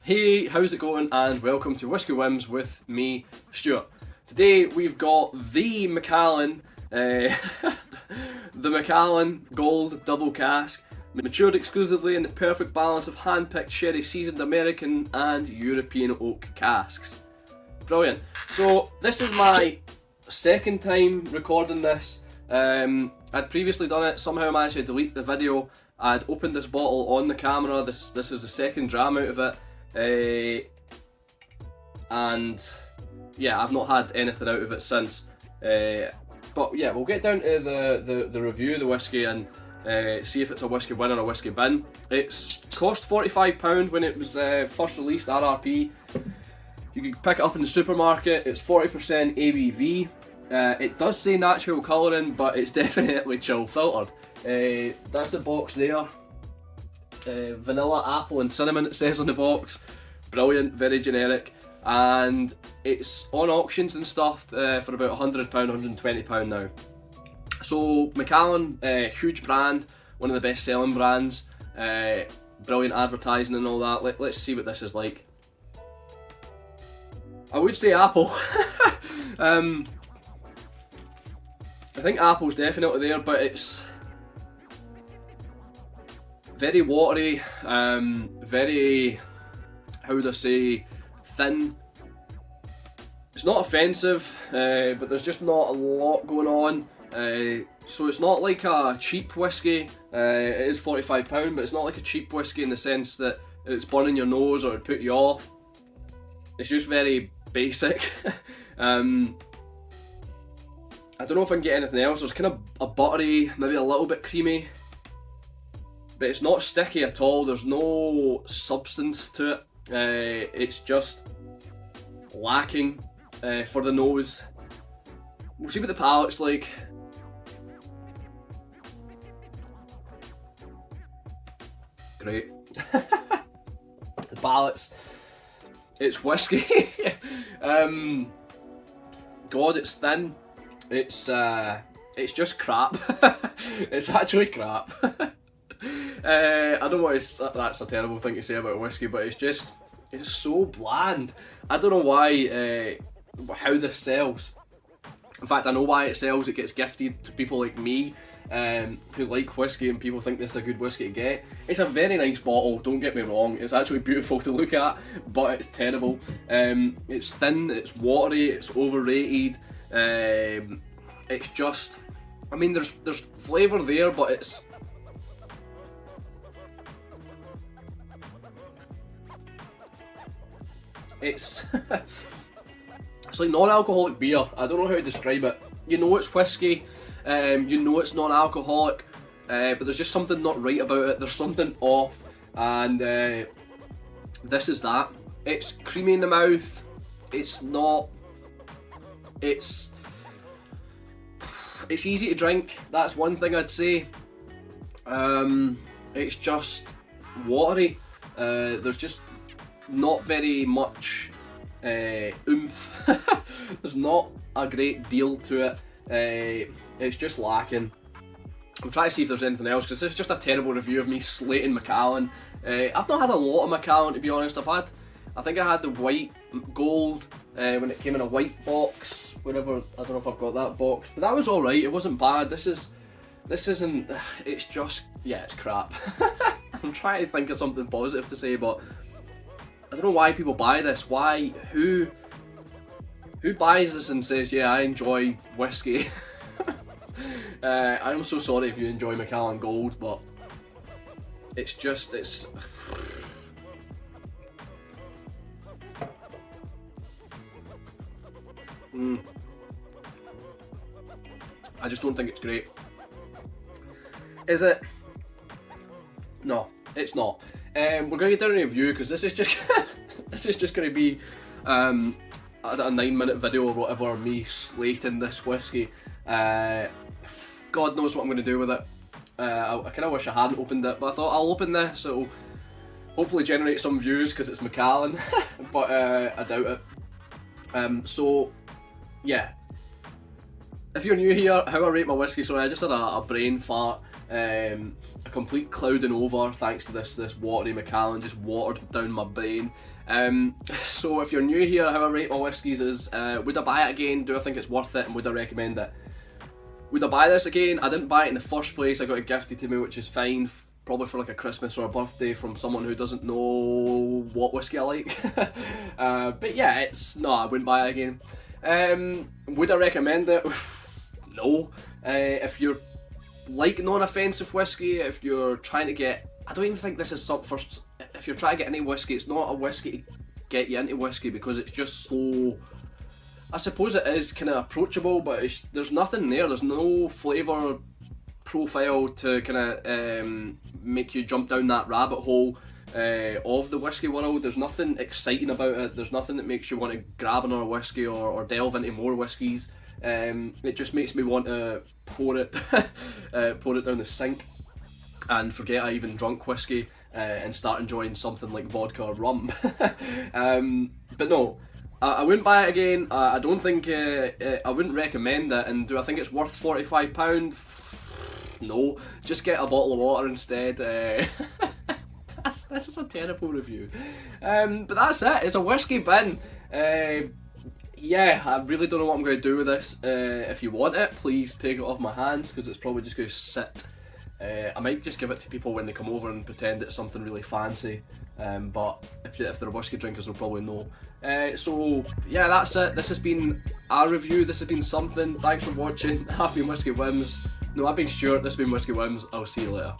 Hey, how's it going? And welcome to Whisky Whims with me, Stuart. Today we've got the Macallan, the Macallan Gold double cask, matured exclusively in the perfect balance of hand-picked sherry seasoned American and European oak casks. Brilliant. So this is my second time recording this. I'd previously done it, somehow managed to delete the video. I'd opened this bottle on the camera. This is the second dram out of it. And yeah, I've not had anything out of it since. But yeah, we'll get down to the review of the whiskey and see if it's a whiskey win or a whiskey bin. It's cost £45 when it was first released, RRP. You can pick it up in the supermarket. It's 40% ABV. It does say natural colouring, but it's definitely chill filtered. That's the box there. Vanilla, apple and cinnamon, it says on the box. Brilliant, very generic. And it's on auctions and stuff for about £100, £120 now. So Macallan, huge brand, one of the best selling brands. Brilliant advertising and all that. Let's see what this is like. I would say apple. I think apple's definitely there, but it's very watery, very, how would I say, thin. It's not offensive, but there's just not a lot going on. So it's not like a cheap whiskey. It is £45, but it's not like a cheap whiskey in the sense that it's burning your nose or it put you off. It's just very basic. I don't know if I can get anything else. There's kind of a buttery, maybe a little bit creamy, but it's not sticky at all. There's no substance to it. It's just lacking for the nose. We'll see what the palate's like. Great. The palate's, it's whiskey. God, it's thin. It's just crap. It's actually crap. I don't want to. That's a terrible thing to say about whiskey, but it's so bland. I don't know why. How this sells. In fact, I know why it sells. It gets gifted to people like me, who like whiskey, and people think this is a good whiskey to get. It's a very nice bottle. Don't get me wrong. It's actually beautiful to look at, but it's terrible. It's thin. It's watery. It's overrated. It's just. I mean, there's flavour there, but it's. It's like non-alcoholic beer. I don't know how to describe it. You know it's whiskey, you know it's non-alcoholic, but there's just something not right about it. There's something off, and this is that. It's creamy in the mouth. It's not. It's easy to drink. That's one thing I'd say. It's just watery. There's just not very much oomph. There's not a great deal to it. It's just lacking. I'm trying to see if there's anything else, because this is just a terrible review of me slating Macallan. I've not had a lot of Macallan, to be honest. I think I had the white gold when it came in a white box. Whenever, I don't know if I've got that box, but that was alright. It wasn't bad. This isn't. It's just, yeah, it's crap. I'm trying to think of something positive to say, but I don't know why people buy this. Why? Who buys this and says, yeah, I enjoy whiskey? I'm so sorry if you enjoy Macallan Gold, but it's just, it's. I just don't think it's great. Is it? No, it's not. We're going to get down a review, because this is just this is just going to be a 9-minute video or whatever of me slating this whiskey. God knows what I'm going to do with it. I kind of wish I hadn't opened it, but I thought I'll open this. It'll hopefully generate some views because it's Macallan, but I doubt it. So yeah, if you're new here, how I rate my whiskey. Sorry, I just had a brain fart. A complete clouding over thanks to this watery Macallan, just watered down my brain. So if you're new here, how I rate my whiskies is, would I buy it again? Do I think it's worth it? And would I recommend it? Would I buy this again? I didn't buy it in the first place. I got it gifted to me, which is fine, probably for like a Christmas or a birthday from someone who doesn't know what whiskey I like. But yeah, no, I wouldn't buy it again. Would I recommend it? No. If you're like non-offensive whiskey, if you're trying to get, I don't even think this is something first. If you're trying to get into whiskey, it's not a whiskey to get you into whiskey because it's just so, I suppose it is kind of approachable, but there's nothing there. There's no flavour profile to kind of make you jump down that rabbit hole of the whiskey world. There's nothing exciting about it. There's nothing that makes you want to grab another whiskey or delve into more whiskies. It just makes me want to pour it down the sink and forget I even drunk whiskey and start enjoying something like vodka or rum. But no, I wouldn't buy it again. I don't think I wouldn't recommend it. And do I think it's worth £45? No, just get a bottle of water instead. This is a terrible review. But that's it. It's a whiskey bin. Yeah, I really don't know what I'm going to do with this. If you want it, please take it off my hands because it's probably just going to sit. I might just give it to people when they come over and pretend it's something really fancy. But if they're whiskey drinkers, they'll probably know. So yeah, that's it. This has been our review. This has been something. Thanks for watching. I've been Whiskey Whims. No, I've been Stuart. This has been Whiskey Whims. I'll see you later.